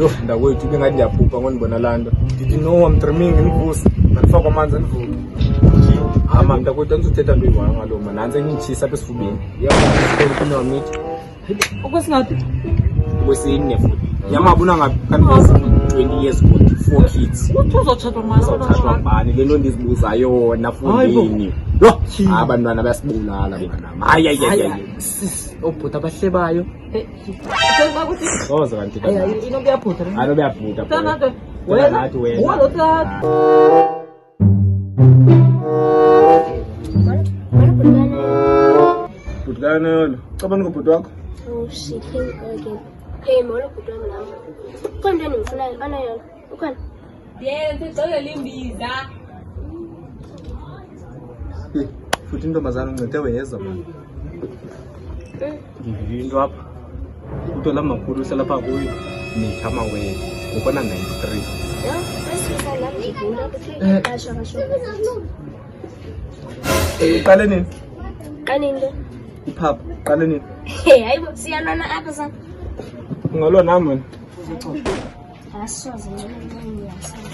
Yo, ndakwethu bengathi ndiyaphupha ngonibona laa nto. Did you know I'm dreaming ngivusa? Ngandifaka amanzi ndivuka. Ama mntakwethu andizuthetha nto eyi-1 ngaloo mani. Nantsi engitshisa apha esifubeni. Iyakwazi mithi. Okwesingaphi? Okwesine futhi. Yamabuna ngaphi kanti 20 years old, 4 kids. Uthi uzotshatwa mani? Uzawuthathwa ngubani? Le nto ndizibuza yona fundini. Yo, abantwana bayasibulala mntanam. Hayi. Obhuta abahlebayo. Soze kanti. Ino kuyabhuta. Alo buyabhuta. Tata, wena. Walo tata. Bhutikana yona. Cabana ngobhuti wakho? Oh shit, here we go again. Hey, molo bhuti wami lapha. Ukhona into engifunayo, anayona. Ukhona? Yes, ixoxe limbiza. Futhi intombazana uncede weza mani. Ngivile into apha. Into la makhulu uhlala phaa kuyo. Nithama wena. Ngokona 93. Ya, bese la ngivula ukuthi kasho. Uqale nini? Kanini ke? Iphapha. Uqale nini? Hey, hayibo siyalona apha sana. Ungalwa nami wena. Asoze ngiyasana.